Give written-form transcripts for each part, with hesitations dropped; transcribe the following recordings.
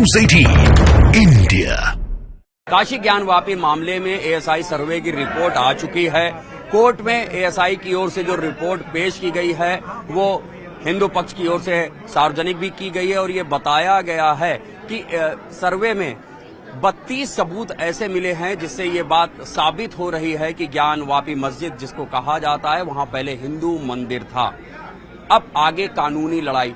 News 18 India। Kashi Gyanvapi मामले में ASI सर्वे की रिपोर्ट आ चुकी है। कोर्ट में एएसआई की ओर से जो रिपोर्ट पेश की गई है वो हिंदू पक्ष की ओर से सार्वजनिक भी की गई है और ये बताया गया है कि सर्वे में 32 सबूत ऐसे मिले हैं जिससे ये बात साबित हो रही है कि ज्ञानवापी मस्जिद जिसको कहा जाता है वहां पहले हिंदू मंदिर था। अब आगे कानूनी लड़ाई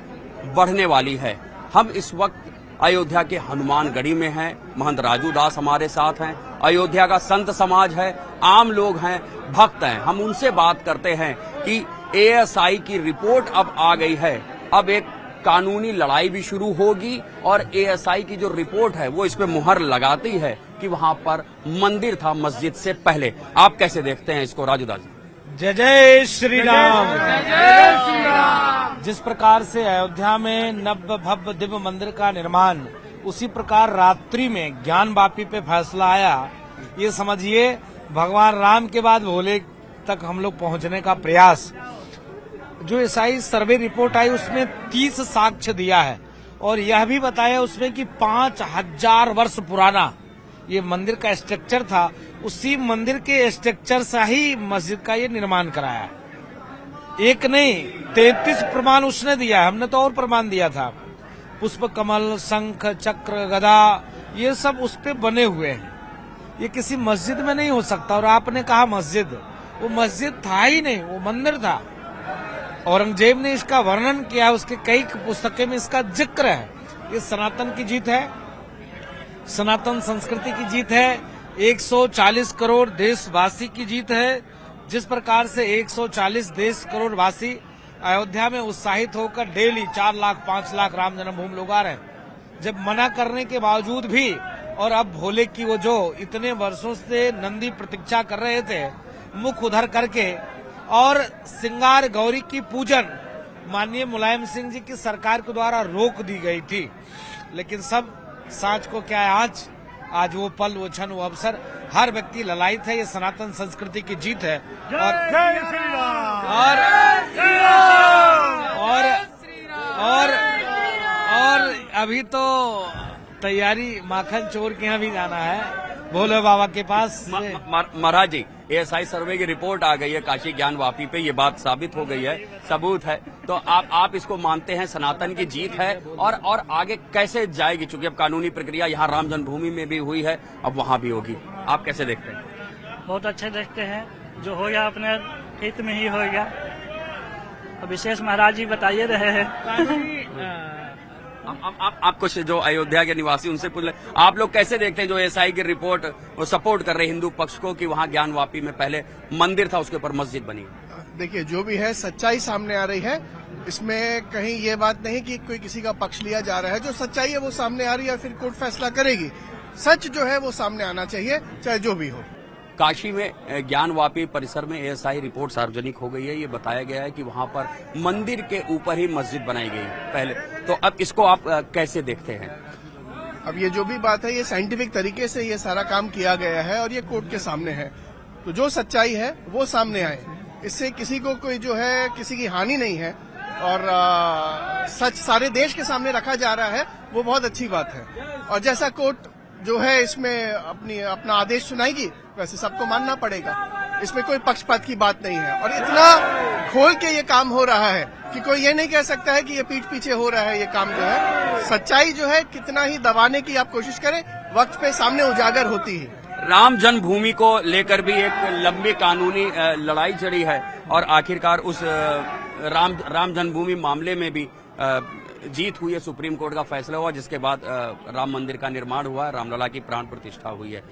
बढ़ने वाली है। हम इस वक्त अयोध्या के हनुमानगढ़ी में हैं। महंत राजू दास हमारे साथ हैं। अयोध्या का संत समाज है, आम लोग हैं, भक्त हैं। हम उनसे बात करते हैं कि एएसआई की रिपोर्ट अब आ गई है। अब एक कानूनी लड़ाई भी शुरू होगी और एएसआई की जो रिपोर्ट है वो इस पे मुहर लगाती है कि वहां पर मंदिर था मस्जिद से पहले। आप कैसे देखते हैं इसको राजू दास? जय जय श्री राम। जय जय श्री राम। जिस प्रकार से अयोध्या में नव भव्य दिव्य मंदिर का निर्माण, उसी प्रकार रात्रि में ज्ञानवापी पे फैसला आया। ये समझिए भगवान राम के बाद भोले तक हम लोग पहुंचने का प्रयास। जो एएसआई सर्वे रिपोर्ट आई उसमें 30 साक्ष्य दिया है और यह भी बताया उसमें कि 5000 वर्ष पुराना ये मंदिर का स्ट्रक्चर था। उसी मंदिर के स्ट्रक्चर से ही मस्जिद का ये निर्माण कराया। एक नहीं 33 प्रमाण उसने दिया है, हमने तो और प्रमाण दिया था। पुष्प कमल, शंख, चक्र, गदा, ये सब उस पे बने हुए हैं। ये किसी मस्जिद में नहीं हो सकता। और आपने कहा मस्जिद, वो मस्जिद था ही नहीं, वो मंदिर था। औरंगजेब ने इसका वर्णन किया, उसके कई पुस्तकें में इसका जिक्र है। ये सनातन की जीत है, सनातन संस्कृति की जीत है, 140 करोड़ देशवासी की जीत है। जिस प्रकार से 140 करोड़ वासी अयोध्या में उत्साहित होकर डेली 4 लाख 5 लाख राम जन्मभूमि लोग आ रहे हैं। जब मना करने के बावजूद भी, और अब भोले की वो जो इतने वर्षों से नंदी प्रतीक्षा कर रहे थे, मुख उधर करके, और सिंगार गौरी की पूजन माननीय मुलायम सिंह जी की सरकार के द्वारा रोक दी गई थी। लेकिन सब सांच को क्या है, आज वो पल, वो क्षण, वो अवसर, हर व्यक्ति ललायित है। ये सनातन संस्कृति की जीत है। और अभी तो तैयारी माखन चोर के यहाँ भी जाना है, भोले बाबा के पास। महाराज जी, एएसआई सर्वे की रिपोर्ट आ गई है काशी ज्ञानवापी पे, ये बात साबित हो गई है, सबूत है। तो आप इसको मानते हैं सनातन की जीत है और आगे कैसे जाएगी? चूंकि अब कानूनी प्रक्रिया यहाँ राम जन्मभूमि में भी हुई है, अब वहाँ भी होगी। आप कैसे देखते हैं? बहुत अच्छे देखते हैं। जो हो गया अपने हित में ही हो गया। अब विशेष महाराज जी बताइए रहे हैं। आप कुछ जो अयोध्या के निवासी उनसे पूछ ले, आप लोग कैसे देखते हैं जो एएसआई की रिपोर्ट वो सपोर्ट कर रहे हिंदू पक्ष को कि वहाँ ज्ञानवापी में पहले मंदिर था, उसके ऊपर मस्जिद बनी? देखिए, जो भी है सच्चाई सामने आ रही है। इसमें कहीं ये बात नहीं कि कोई किसी का पक्ष लिया जा रहा है। जो सच्चाई है वो सामने आ रही है, फिर कोर्ट फैसला करेगी। सच जो है वो सामने आना चाहिए, चाहे जो भी हो। काशी में ज्ञानवापी परिसर में एएसआई रिपोर्ट सार्वजनिक हो गई है। ये बताया गया है कि वहां पर मंदिर के ऊपर ही मस्जिद बनाई गई पहले। तो अब इसको आप कैसे देखते हैं? अब ये जो भी बात है, ये साइंटिफिक तरीके से ये सारा काम किया गया है और ये कोर्ट के सामने है। तो जो सच्चाई है वो सामने आए। इससे किसी को कोई जो है किसी की हानि नहीं है और सच सारे देश के सामने रखा जा रहा है, वो बहुत अच्छी बात है। और जैसा कोर्ट जो है इसमें अपना आदेश सुनाएगी, वैसे सबको मानना पड़ेगा। इसमें कोई पक्षपात की बात नहीं है। और इतना खोल के ये काम हो रहा है कि कोई ये नहीं कह सकता है कि ये पीठ पीछे हो रहा है। ये काम जो है, सच्चाई जो है, कितना ही दबाने की आप कोशिश करें, वक्त पे सामने उजागर होती है। राम जन्मभूमि को लेकर भी एक लंबी कानूनी लड़ाई चली है और आखिरकार उस राम जन्मभूमि मामले में भी जीत हुई है। सुप्रीम कोर्ट का फैसला हुआ जिसके बाद राम मंदिर का निर्माण हुआ है, रामलला की प्राण प्रतिष्ठा हुई है।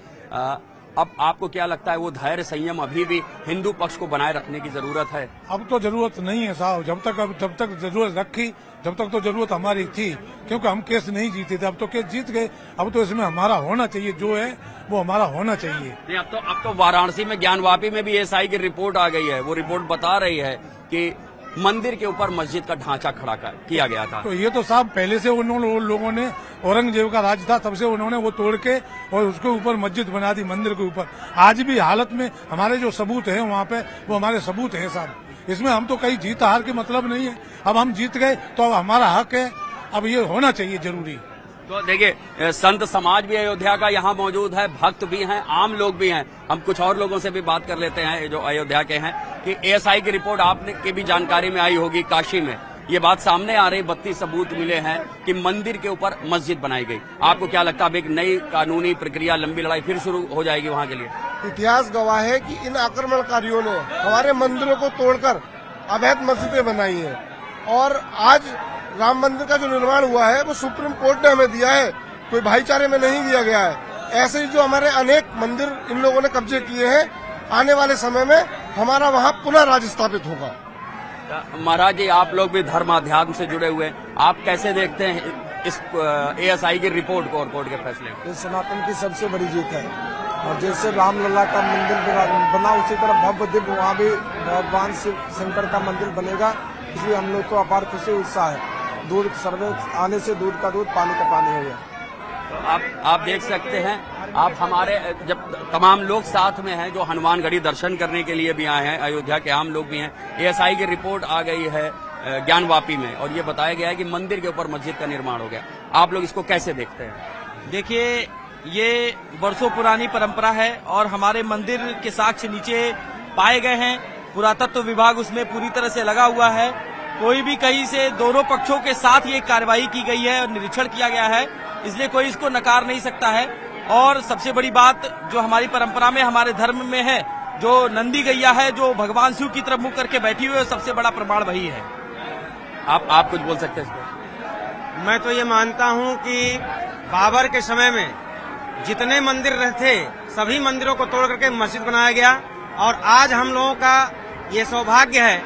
अब आपको क्या लगता है, वो धैर्य संयम अभी भी हिंदू पक्ष को बनाए रखने की जरूरत है? अब तो जरूरत नहीं है साहब। जब तक जरूरत रखी, जब तक तो जरूरत हमारी थी, क्योंकि हम केस नहीं जीते थे। अब तो केस जीत गए, अब तो इसमें हमारा होना चाहिए, जो है वो हमारा होना चाहिए। नहीं, अब तो वाराणसी में ज्ञानवापी में भी एएसआई की रिपोर्ट आ गई है। वो रिपोर्ट बता रही है कि मंदिर के ऊपर मस्जिद का ढांचा खड़ा किया गया था। तो ये तो साहब पहले से उन लोगों ने, औरंगजेब का राज था तब से उन्होंने वो तोड़ के और उसके ऊपर मस्जिद बना दी, मंदिर के ऊपर। आज भी हालत में हमारे जो सबूत हैं वहाँ पे, वो हमारे सबूत हैं साहब। इसमें हम तो कहीं जीत हार के मतलब नहीं है। अब हम जीत गए तो अब हमारा हक है, अब ये होना चाहिए जरूरी। तो देखिए संत समाज भी अयोध्या का यहाँ मौजूद है, भक्त भी हैं, आम लोग भी हैं। हम कुछ और लोगों से भी बात कर लेते हैं जो अयोध्या के हैं कि एएसआई की रिपोर्ट आपने की भी जानकारी में आई होगी। काशी में ये बात सामने आ रही, 32 सबूत मिले हैं कि मंदिर के ऊपर मस्जिद बनाई गई। आपको क्या लगता है अब एक नई कानूनी प्रक्रिया, लंबी लड़ाई फिर शुरू हो जाएगी वहाँ के लिए? इतिहास गवाह है कि इन आक्रमणकारियों ने हमारे मंदिरों को तोड़कर अवैध मस्जिदें बनाई हैं और आज राम मंदिर का जो निर्माण हुआ है वो सुप्रीम कोर्ट ने हमें दिया है, कोई भाईचारे में नहीं दिया गया है। ऐसे ही जो हमारे अनेक मंदिर इन लोगों ने कब्जे किए हैं, आने वाले समय में हमारा वहाँ पुनः राज स्थापित होगा। महाराज जी, आप लोग भी धर्म अध्यात्म से जुड़े हुए हैं, आप कैसे देखते हैं इस एएसआई की रिपोर्ट को और कोर्ट के फैसले को? ये सनातन की सबसे बड़ी जीत है और जैसे रामलला का मंदिर बना उसी तरह भव्य दिव्य वहाँ भी भगवान शिव शंकर का मंदिर बनेगा। इसलिए हम लोग को अपार खुशी उत्साह है। दूध सर्वे आने से दूध का दूध, पानी का पानी हो गया। तो आप देख सकते हैं, आप हमारे जब तमाम लोग साथ में हैं जो हनुमानगढ़ी दर्शन करने के लिए भी आए हैं, अयोध्या के आम लोग भी हैं। एएसआई की रिपोर्ट आ गई है ज्ञानवापी में और ये बताया गया है कि मंदिर के ऊपर मस्जिद का निर्माण हो गया। आप लोग इसको कैसे देखते हैं? देखिए, ये वर्षों पुरानी परंपरा है और हमारे मंदिर के साक्ष्य नीचे पाए गए हैं। पुरातत्व विभाग उसमें पूरी तरह से लगा हुआ है। कोई भी कहीं से दोनों पक्षों के साथ ये कार्रवाई की गई है और निरीक्षण किया गया है, इसलिए कोई इसको नकार नहीं सकता है। और सबसे बड़ी बात जो हमारी परंपरा में, हमारे धर्म में है, जो नंदी गैया है जो भगवान शिव की तरफ मुख करके बैठी हुई है, सबसे बड़ा प्रमाण वही है। आप कुछ बोल सकते हैं? मैं तो ये मानता हूँ कि बाबर के समय में जितने मंदिर थे सभी मंदिरों को तोड़ करके मस्जिद बनाया गया और आज हम लोगों का ये सौभाग्य है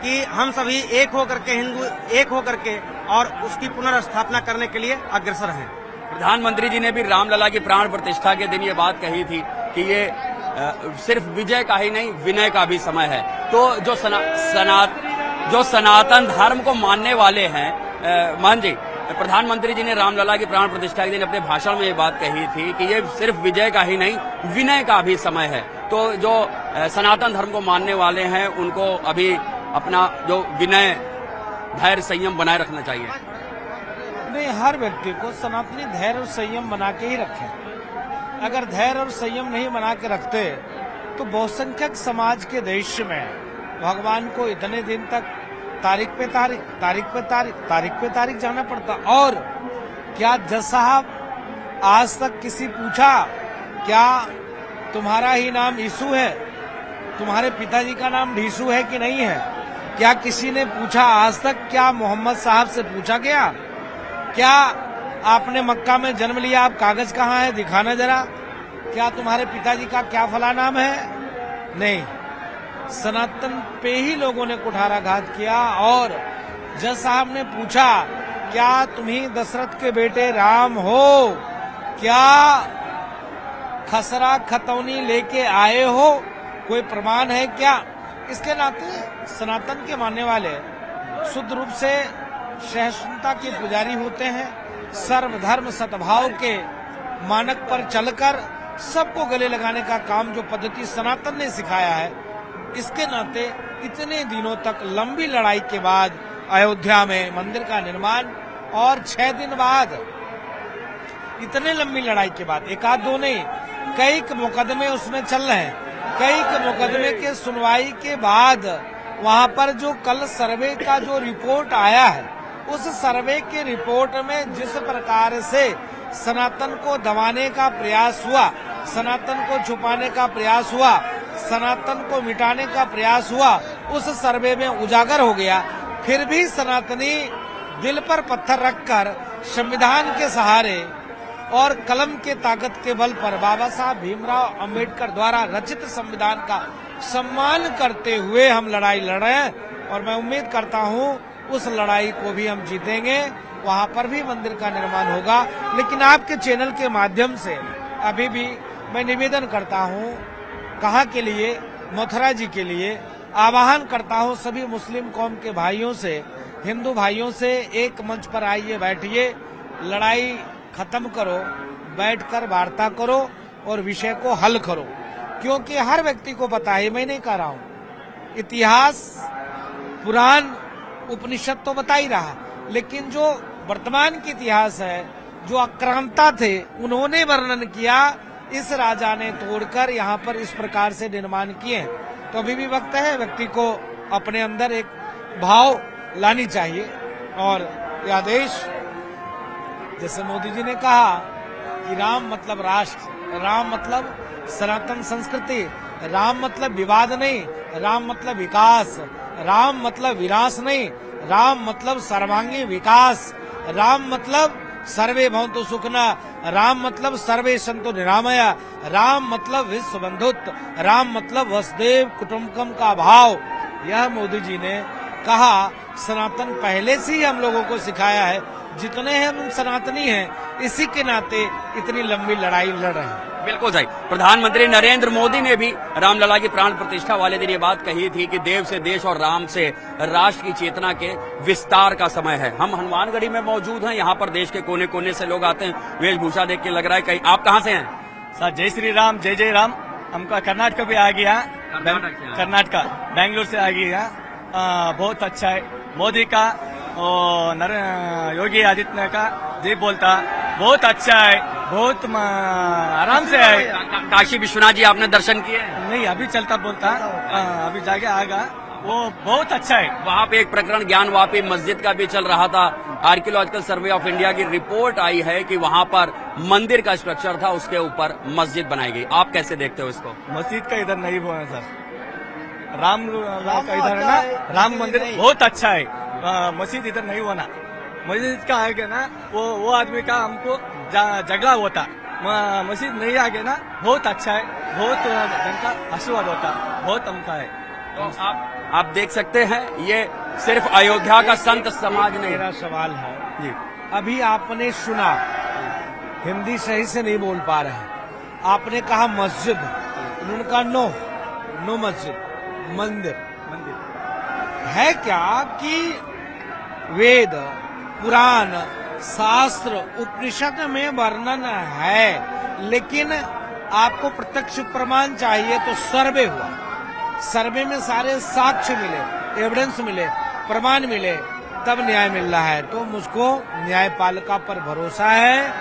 कि हम सभी एक होकर के, हिंदू एक होकर के और उसकी पुनर्स्थापना करने के लिए अग्रसर हैं। प्रधानमंत्री जी ने भी रामलला की प्राण प्रतिष्ठा के दिन ये बात कही थी कि ये सिर्फ विजय का ही नहीं, विनय का भी समय है। तो जो सनातन धर्म को मानने वाले हैं, मान जी, प्रधानमंत्री जी ने रामलला की प्राण प्रतिष्ठा के दिन अपने भाषण में ये बात कही थी कि ये सिर्फ विजय का ही नहीं, विनय का भी समय है। तो जो सनातन धर्म को मानने वाले हैं उनको अभी अपना जो विनय, धैर्य, संयम बनाए रखना चाहिए। नहीं, हर व्यक्ति को सनातनी धैर्य और संयम बना के ही रखें। अगर धैर्य और संयम नहीं बना के रखते तो बहुसंख्यक समाज के देश में भगवान को इतने दिन तक तारीख पे तारीख जाना पड़ता। और क्या जज साहब आज तक किसी पूछा क्या तुम्हारा ही नाम यीशु है, तुम्हारे पिताजी का नाम ढीसू है कि नहीं है? क्या किसी ने पूछा आज तक? क्या मोहम्मद साहब से पूछा गया क्या आपने मक्का में जन्म लिया, आप कागज कहाँ है, दिखाना जरा। क्या तुम्हारे पिताजी का क्या फला नाम है? नहीं, सनातन पे ही लोगों ने कुठाराघात किया। और जज साहब ने पूछा क्या तुम ही दशरथ के बेटे राम हो, क्या खसरा खतौनी लेके आए हो, कोई प्रमाण है क्या? इसके नाते सनातन के मानने वाले शुद्ध रूप से सहिष्णुता के पुजारी होते हैं। सर्वधर्म सद्भाव के मानक पर चलकर सबको गले लगाने का काम जो पद्धति सनातन ने सिखाया है, इसके नाते इतने दिनों तक लंबी लड़ाई के बाद अयोध्या में मंदिर का निर्माण और 6 दिन बाद, इतने लंबी लड़ाई के बाद, एक आध दो नहीं, कई मुकदमे उसमें चल रहे हैं। कई मुकदमे के सुनवाई के बाद वहां पर जो कल सर्वे का जो रिपोर्ट आया है, उस सर्वे के रिपोर्ट में जिस प्रकार से सनातन को दबाने का प्रयास हुआ, सनातन को छुपाने का प्रयास हुआ, सनातन को मिटाने का प्रयास हुआ, उस सर्वे में उजागर हो गया। फिर भी सनातनी दिल पर पत्थर रखकर संविधान के सहारे और कलम के ताकत के बल पर बाबा साहब भीमराव अंबेडकर द्वारा रचित संविधान का सम्मान करते हुए हम लड़ाई लड़ रहे हैं और मैं उम्मीद करता हूं उस लड़ाई को भी हम जीतेंगे। वहां पर भी मंदिर का निर्माण होगा। लेकिन आपके चैनल के माध्यम से अभी भी मैं निवेदन करता हूं, कहा के लिए, मथुरा जी के लिए आह्वान करता हूं सभी मुस्लिम कौम के भाइयों से, हिंदू भाइयों से, एक मंच पर आइए, बैठिए, लड़ाई खत्म करो, बैठकर वार्ता करो और विषय को हल करो। क्योंकि हर व्यक्ति को पता है, मैं नहीं कह रहा हूं, इतिहास, पुराण, उपनिषद तो बता ही रहा, लेकिन जो वर्तमान की इतिहास है जो आक्रांता थे उन्होंने वर्णन किया, इस राजा ने तोड़कर यहाँ पर इस प्रकार से निर्माण किए। तो अभी भी वक्त है, व्यक्ति को अपने अंदर एक भाव लानी चाहिए। और यह आदेश, जैसे मोदी जी ने कहा कि राम मतलब राष्ट्र, राम मतलब सनातन संस्कृति, राम मतलब विवाद नहीं, राम मतलब विकास, राम मतलब विनाश नहीं, राम मतलब सर्वांगीण विकास, राम मतलब सर्वे भवन्तु सुखिनः, राम मतलब सर्वे सन्तु निरामया, राम मतलब विश्व बंधुत्व, राम मतलब वसुदेव कुटुम्बकम का भाव। यह मोदी जी ने कहा। सनातन पहले से ही हम लोगों को सिखाया है, जितने हम सनातनी हैं इसी के नाते इतनी लंबी लड़ाई लड़ रहे हैं। बिल्कुल सही। प्रधानमंत्री नरेंद्र मोदी ने भी रामलला की प्राण प्रतिष्ठा वाले दिन ये बात कही थी कि देव से देश और राम से राष्ट्र की चेतना के विस्तार का समय है। हम हनुमानगढ़ी में मौजूद हैं, यहाँ पर देश के कोने कोने से लोग आते हैं। वेशभूषा देख के लग रहा है कहीं आप कहाँ से हैं? सर जय श्री राम, जय जय राम। हमका कर्नाटक भी आ गया, कर्नाटका बेंगलुरु से आ गया। बहुत अच्छा है। मोदी का और योगी आदित्यनाथ का जी बोलता बहुत अच्छा है, बहुत आराम से है। काशी विश्वनाथ जी आपने दर्शन किए? नहीं, अभी चलता बोलता, अभी जाके आएगा। वो बहुत अच्छा है। वहाँ पे एक प्रकरण ज्ञानवापी मस्जिद का भी चल रहा था। आर्कियोलॉजिकल सर्वे ऑफ इंडिया की रिपोर्ट आई है कि वहाँ पर मंदिर का स्ट्रक्चर था, उसके ऊपर मस्जिद बनाई गई। आप कैसे देखते हो इसको? मस्जिद का इधर नहीं बोला सर, राम का इधर है ना, राम मंदिर बहुत अच्छा है। मस्जिद इधर नहीं होना। मस्जिद का आगे ना वो आदमी का हमको झगड़ा होता। मस्जिद नहीं आगे ना बहुत अच्छा है, बहुत जन का आशीर्वाद होता, बहुत हमका है। तो आप देख सकते हैं, ये सिर्फ अयोध्या का संत समाज नहीं। मेरा सवाल है जी, अभी आपने सुना, हिंदी सही से नहीं बोल पा रहे हैं, आपने कहा मस्जिद, उन्होंने कहा नो मस्जिद, मंदिर है क्या कि वेद पुराण शास्त्र उपनिषद में वर्णन है, लेकिन आपको प्रत्यक्ष प्रमाण चाहिए तो सर्वे हुआ, सर्वे में सारे साक्ष्य मिले, एविडेंस मिले, प्रमाण मिले, तब न्याय मिल रहा है। तो मुझको न्यायपालिका पर भरोसा है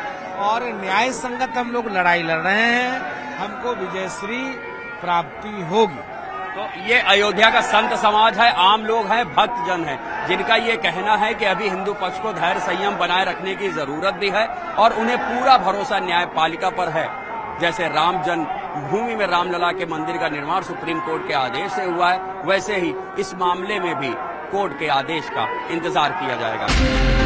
और न्याय संगत हम लोग लड़ाई लड़ रहे हैं, हमको विजयश्री प्राप्ति होगी। तो ये अयोध्या का संत समाज है, आम लोग हैं, भक्त जन हैं, जिनका ये कहना है कि अभी हिंदू पक्ष को धैर्य संयम बनाए रखने की जरूरत भी है और उन्हें पूरा भरोसा न्यायपालिका पर है। जैसे राम जन्मभूमि में रामलला के मंदिर का निर्माण सुप्रीम कोर्ट के आदेश से हुआ है, वैसे ही इस मामले में भी कोर्ट के आदेश का इंतजार किया जाएगा।